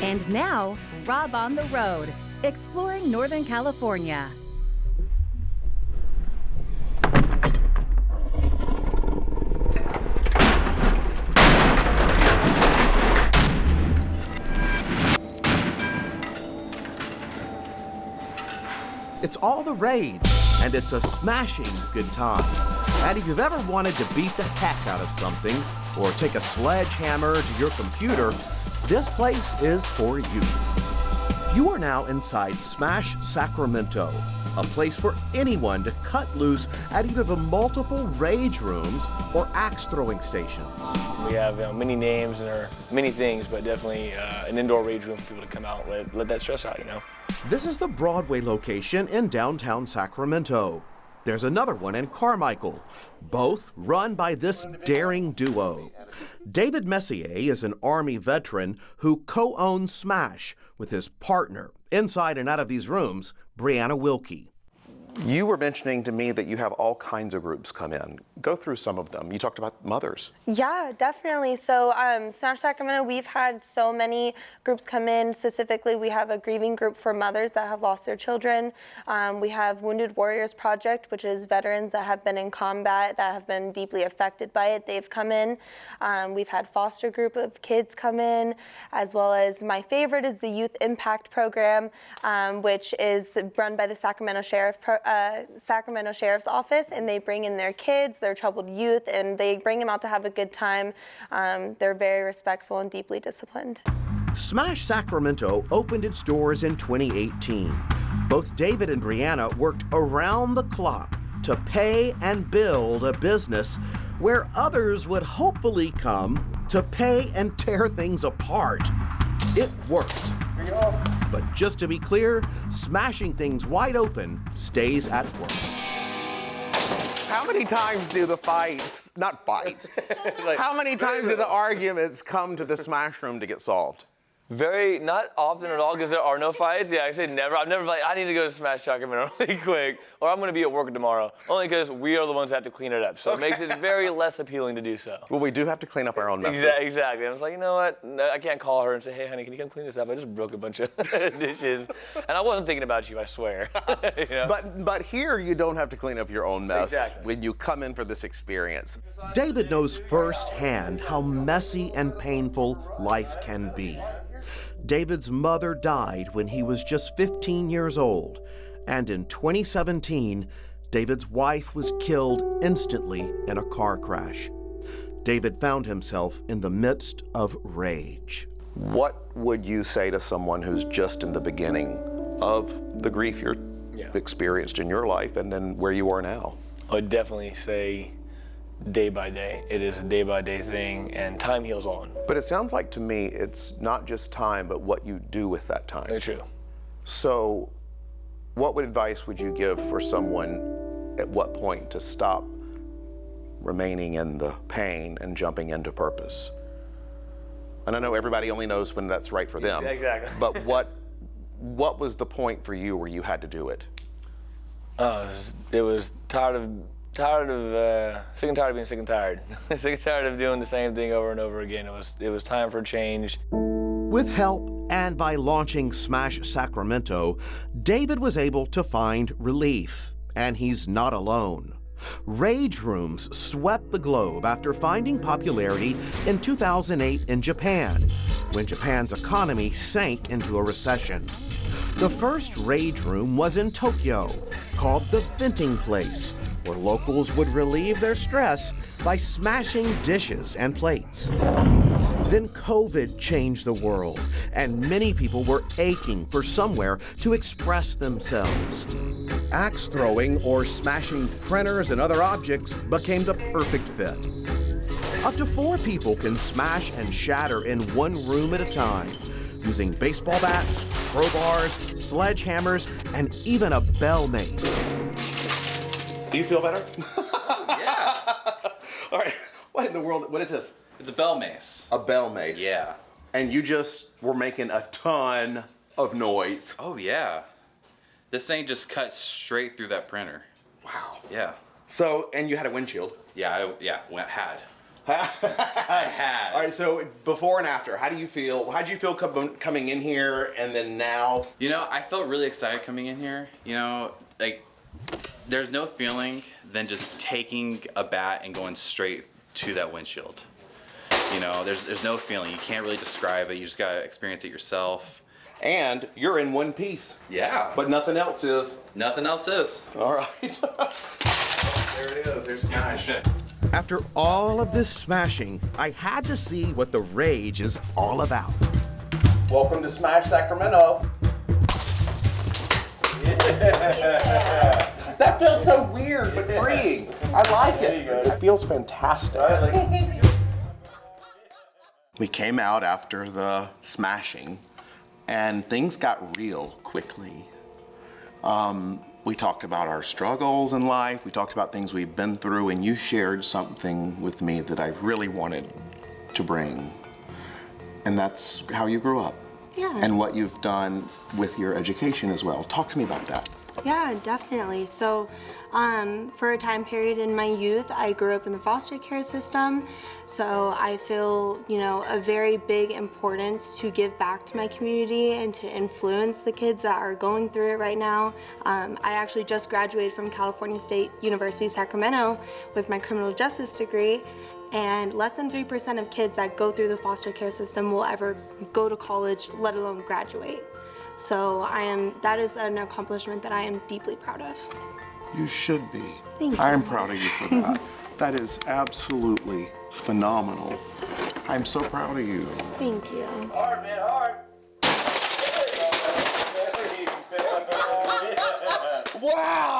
And now, Rob on the road, exploring Northern California. It's all the rage, and it's a smashing good time. And if you've ever wanted to beat the heck out of something, or take a sledgehammer to your computer, this place is for you. You are now inside Smash Sacramento, a place for anyone to cut loose at either the multiple rage rooms or axe-throwing stations. We have many names and there are many things, but definitely an indoor rage room for people to come out and let that stress out, This is the Broadway location in downtown Sacramento. There's another one in Carmichael, both run by this daring duo. David Messier is an Army veteran who co-owns Smash with his partner, inside and out of these rooms, Brianna Wilkie. You were mentioning to me that you have all kinds of groups come in. Go through some of them. You talked about mothers. Yeah, definitely. So Smash Sacramento, we've had so many groups come in. Specifically, we have a grieving group for mothers that have lost their children. We have Wounded Warriors Project, which is veterans that have been in combat, that have been deeply affected by it. They've come in. We've had foster group of kids come in, as well as my favorite is the Youth Impact Program, which is run by the Sacramento Sheriff's Office, and they bring in their kids, their troubled youth, and they bring them out to have a good time. They're very respectful and deeply disciplined. Smash Sacramento opened its doors in 2018. Both David and Brianna worked around the clock to pay and build a business where others would hopefully come to pay and tear things apart. It worked. But just to be clear, smashing things wide open stays at work. How many times do the fights, not fights, how many times do the arguments come to the Smash room to get solved? Not often at all, because there are no fights. Yeah, I say never. I'm never like, I need to go to Smash Sacramento really quick, or I'm going to be at work tomorrow, only because we are the ones that have to clean it up. So It makes it very less appealing to do so. Well, we do have to clean up our own messes. Exactly. I was like, you know what? No, I can't call her and say, hey, honey, can you come clean this up? I just broke a bunch of dishes. And I wasn't thinking about you, I swear. But here, you don't have to clean up your own mess Exactly. when you come in for this experience. David knows firsthand how messy and painful life can be. David's mother died when he was just 15 years old, and in 2017, David's wife was killed instantly in a car crash. David found himself in the midst of rage. What would you say to someone who's just in the beginning of the grief you're experienced in your life and then where you are now? I would definitely say day by day. It is a day by day thing, and time heals all. But it sounds like to me it's not just time, but what you do with that time. Very true. So what advice would you give for someone at what point to stop remaining in the pain and jumping into purpose? And I know everybody only knows when that's right for them. Exactly. But what was the point for you where you had to do it? It was sick and tired of being sick and tired. Sick and tired of doing the same thing over and over again. It was time for change. With help and by launching Smash Sacramento, David was able to find relief, and he's not alone. Rage rooms swept the globe after finding popularity in 2008 in Japan, when Japan's economy sank into a recession. The first rage room was in Tokyo, called the Venting Place, where locals would relieve their stress by smashing dishes and plates. Then COVID changed the world, and many people were aching for somewhere to express themselves. Axe throwing or smashing printers and other objects became the perfect fit. Up to 4 people can smash and shatter in one room at a time, using baseball bats, crowbars, sledgehammers, and even a bell mace. Do you feel better? Yeah. All right. What in the world? What is this? It's a bell mace. A bell mace. Yeah. And you just were making a ton of noise. Oh, yeah. This thing just cut straight through that printer. Wow. Yeah. So, and you had a windshield. Yeah, had. I had. All right, so before and after, how do you feel? How did you feel coming in here and then now? You know, I felt really excited coming in here. You know, like, there's no feeling than just taking a bat and going straight to that windshield. You know, there's no feeling. You can't really describe it. You just gotta experience it yourself. And you're in one piece. Yeah. But nothing else is. Nothing else is. All right. There it is. There's Smash. After all of this smashing, I had to see what the rage is all about. Welcome to Smash Sacramento. Yeah. That feels so weird but freeing. I like it. It feels fantastic. We came out after the smashing, and things got real quickly. We talked about our struggles in life. We talked about things we've been through, and you shared something with me that I really wanted to bring. And that's how you grew up. Yeah. And what you've done with your education as well. Talk to me about that. Yeah, definitely. So for a time period in my youth, I grew up in the foster care system. So I feel, you know, a very big importance to give back to my community and to influence the kids that are going through it right now. I actually just graduated from California State University, Sacramento with my criminal justice degree. And less than 3% of kids that go through the foster care system will ever go to college, let alone graduate. So that is an accomplishment that I am deeply proud of. You should be. Thank you. I am proud of you for that. That is absolutely phenomenal. I'm so proud of you. Thank you. Hard, man, hard. Wow!